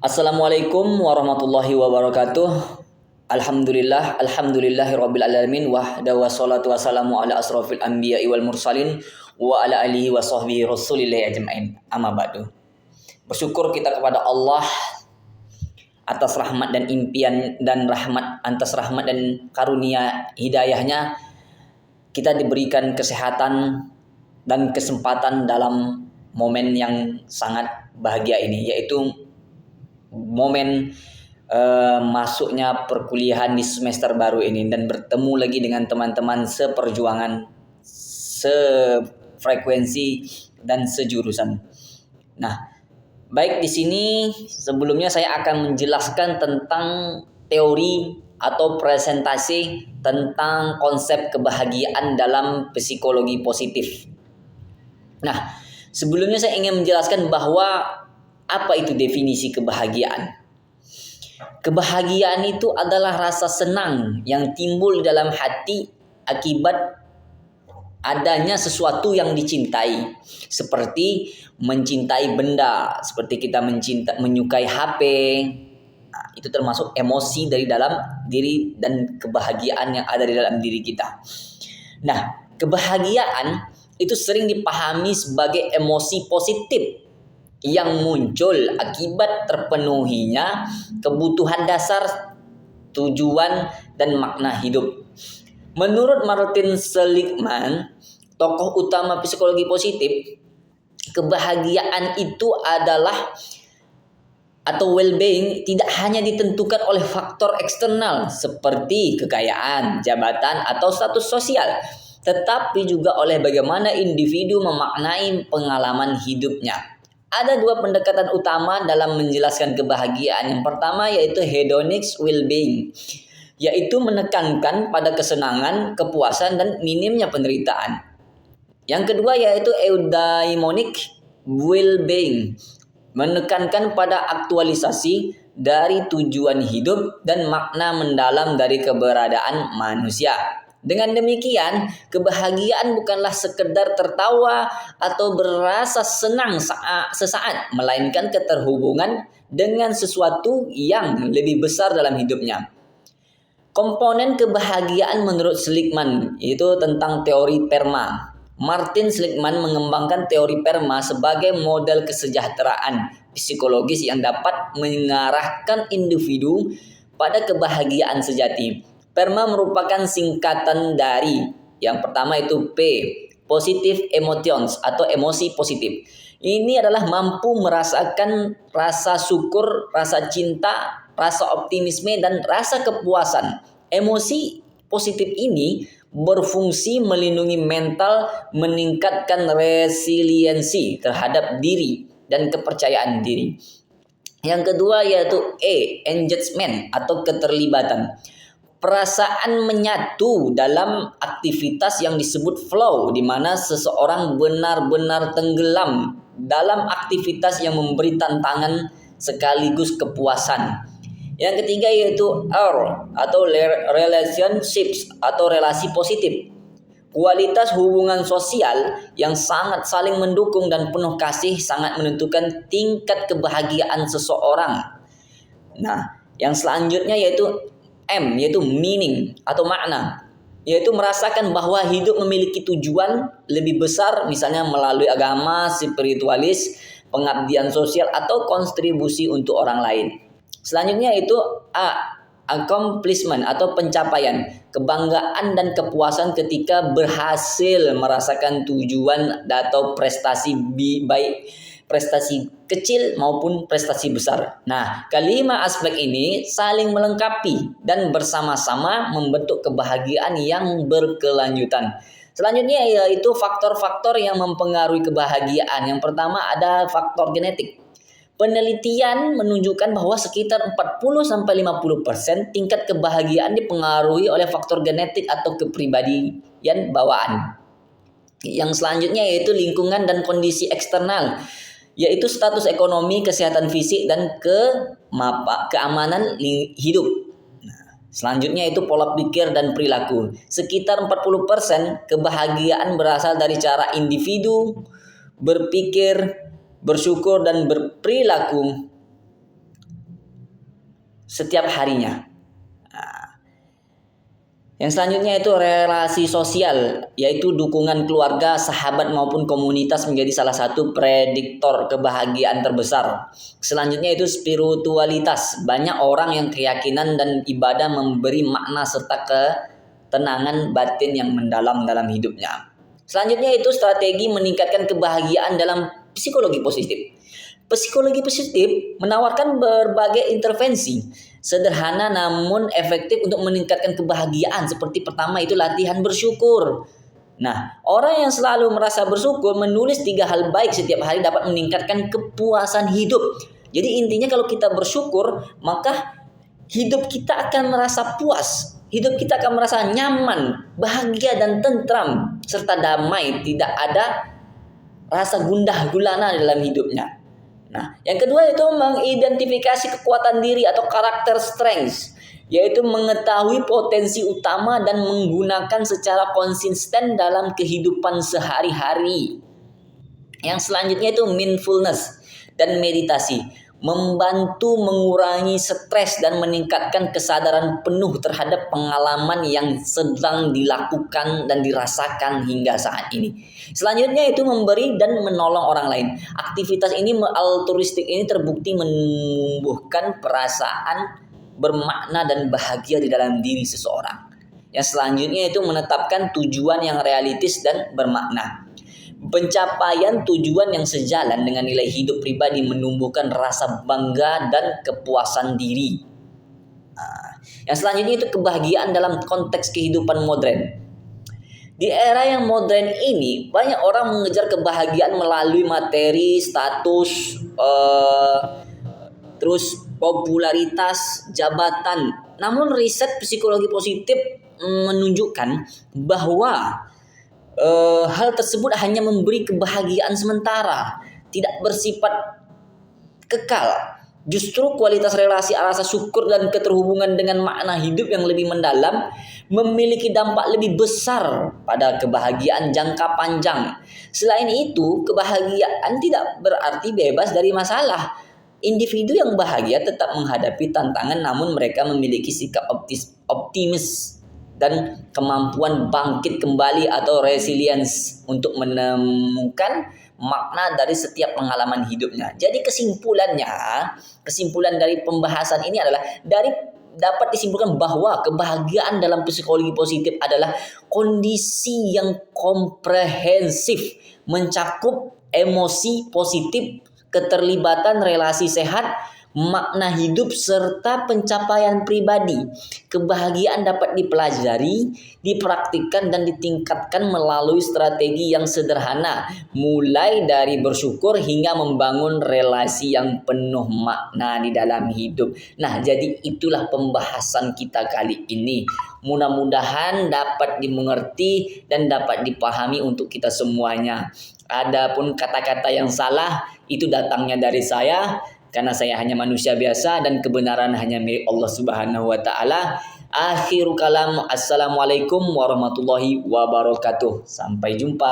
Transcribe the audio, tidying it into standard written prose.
Assalamualaikum warahmatullahi wabarakatuh. Alhamdulillahirabbil alamin wahda wassalatu wassalamu ala asrofil anbiya'i wal mursalin wa ala alihi wa sahbihi rasulillahi ajmain. Amma ba'du. Bersyukur kita kepada Allah atas rahmat dan impian dan atas rahmat dan karunia hidayahnya kita diberikan kesehatan dan kesempatan dalam momen yang sangat bahagia ini, yaitu momen masuknya perkuliahan di semester baru ini dan bertemu lagi dengan teman-teman seperjuangan, sefrekuensi dan sejurusan. Nah, baik di sini sebelumnya saya akan menjelaskan tentang teori atau presentasi tentang konsep kebahagiaan dalam psikologi positif. Nah, sebelumnya saya ingin menjelaskan bahwa apa itu definisi kebahagiaan? Kebahagiaan itu adalah rasa senang yang timbul dalam hati akibat adanya sesuatu yang dicintai, seperti mencintai benda, seperti kita menyukai HP. Nah, itu termasuk emosi dari dalam diri dan kebahagiaan yang ada di dalam diri kita. Nah, kebahagiaan itu sering dipahami sebagai emosi positif yang muncul akibat terpenuhinya kebutuhan dasar, tujuan, dan makna hidup. Menurut Martin Seligman, tokoh utama psikologi positif, kebahagiaan itu adalah atau well-being tidak hanya ditentukan oleh faktor eksternal seperti kekayaan, jabatan, atau status sosial, tetapi juga oleh bagaimana individu memaknai pengalaman hidupnya. Ada dua pendekatan utama dalam menjelaskan kebahagiaan. Yang pertama yaitu hedonic well-being, yaitu menekankan pada kesenangan, kepuasan, dan minimnya penderitaan. Yang kedua yaitu eudaimonic well-being, menekankan pada aktualisasi dari tujuan hidup dan makna mendalam dari keberadaan manusia. Dengan demikian, kebahagiaan bukanlah sekedar tertawa atau berasa senang sesaat, melainkan keterhubungan dengan sesuatu yang lebih besar dalam hidupnya. Komponen kebahagiaan menurut Seligman itu tentang teori PERMA. Martin Seligman mengembangkan teori PERMA sebagai model kesejahteraan psikologis yang dapat mengarahkan individu pada kebahagiaan sejati. PERMA merupakan singkatan dari yang pertama itu P, positive emotions atau emosi positif. Ini adalah mampu merasakan rasa syukur, rasa cinta, rasa optimisme, dan rasa kepuasan. Emosi positif ini berfungsi melindungi mental, meningkatkan resiliensi terhadap diri dan kepercayaan diri. Yang kedua yaitu E, engagement atau keterlibatan. Perasaan menyatu dalam aktivitas yang disebut flow, di mana seseorang benar-benar tenggelam dalam aktivitas yang memberi tantangan sekaligus kepuasan. Yang ketiga yaitu R atau relationships atau relasi positif. Kualitas hubungan sosial yang sangat saling mendukung dan penuh kasih sangat menentukan tingkat kebahagiaan seseorang. Nah, yang selanjutnya yaitu M, yaitu meaning atau makna, yaitu merasakan bahwa hidup memiliki tujuan lebih besar, misalnya melalui agama, spiritualis, pengabdian sosial, atau kontribusi untuk orang lain. Selanjutnya itu A, accomplishment atau pencapaian, kebanggaan dan kepuasan ketika berhasil merasakan tujuan atau prestasi baik prestasi kecil maupun prestasi besar. Nah, kelima aspek ini saling melengkapi dan bersama-sama membentuk kebahagiaan yang berkelanjutan. Selanjutnya yaitu faktor-faktor yang mempengaruhi kebahagiaan. Yang pertama ada faktor genetik. Penelitian menunjukkan bahwa sekitar 40-50% tingkat kebahagiaan dipengaruhi oleh faktor genetik atau kepribadian bawaan. Yang selanjutnya yaitu lingkungan dan kondisi eksternal, yaitu status ekonomi, kesehatan fisik, dan keamanan hidup. Selanjutnya itu pola pikir dan perilaku. Sekitar 40% kebahagiaan berasal dari cara individu berpikir, bersyukur, dan berperilaku setiap harinya. Yang selanjutnya itu relasi sosial, yaitu dukungan keluarga, sahabat maupun komunitas menjadi salah satu prediktor kebahagiaan terbesar. Selanjutnya itu spiritualitas. Banyak orang yang keyakinan dan ibadah memberi makna serta ketenangan batin yang mendalam dalam hidupnya. Selanjutnya itu strategi meningkatkan kebahagiaan dalam psikologi positif. Psikologi positif menawarkan berbagai intervensi sederhana namun efektif untuk meningkatkan kebahagiaan. Seperti pertama itu latihan bersyukur. Nah, orang yang selalu merasa bersyukur menulis 3 hal baik setiap hari dapat meningkatkan kepuasan hidup. Jadi intinya kalau kita bersyukur, maka hidup kita akan merasa puas. Hidup kita akan merasa nyaman, bahagia dan tentram serta damai, tidak ada rasa gundah gulana dalam hidupnya. Nah, yang kedua itu mengidentifikasi kekuatan diri atau karakter strength, yaitu mengetahui potensi utama dan menggunakan secara konsisten dalam kehidupan sehari-hari. Yang selanjutnya itu mindfulness dan meditasi, membantu mengurangi stres dan meningkatkan kesadaran penuh terhadap pengalaman yang sedang dilakukan dan dirasakan hingga saat ini. Selanjutnya itu memberi dan menolong orang lain. Aktivitas ini altruistik ini terbukti menumbuhkan perasaan bermakna dan bahagia di dalam diri seseorang. Yang selanjutnya itu menetapkan tujuan yang realistis dan bermakna. Pencapaian tujuan yang sejalan dengan nilai hidup pribadi menumbuhkan rasa bangga dan kepuasan diri. Yang selanjutnya itu kebahagiaan dalam konteks kehidupan modern. Di era yang modern ini, banyak orang mengejar kebahagiaan melalui materi, status, terus popularitas, jabatan. Namun riset psikologi positif menunjukkan bahwa hal tersebut hanya memberi kebahagiaan sementara, tidak bersifat kekal. Justru kualitas relasi, rasa syukur dan keterhubungan dengan makna hidup yang lebih mendalam memiliki dampak lebih besar pada kebahagiaan jangka panjang. Selain itu, kebahagiaan tidak berarti bebas dari masalah. Individu yang bahagia tetap menghadapi tantangan, namun mereka memiliki sikap optimis dan kemampuan bangkit kembali atau resilience untuk menemukan makna dari setiap pengalaman hidupnya. Jadi kesimpulan dari pembahasan ini adalah dapat disimpulkan bahwa kebahagiaan dalam psikologi positif adalah kondisi yang komprehensif, mencakup emosi positif, keterlibatan relasi sehat, makna hidup serta pencapaian pribadi. Kebahagiaan dapat dipelajari, dipraktikkan dan ditingkatkan melalui strategi yang sederhana, mulai dari bersyukur hingga membangun relasi yang penuh makna di dalam hidup. Nah, jadi itulah pembahasan kita kali ini. Mudah-mudahan dapat dimengerti dan dapat dipahami untuk kita semuanya. Adapun kata-kata yang salah itu datangnya dari saya, karena saya hanya manusia biasa dan kebenaran hanya milik Allah Subhanahu wa taala. Akhirul kalam, assalamualaikum warahmatullahi wabarakatuh. Sampai jumpa.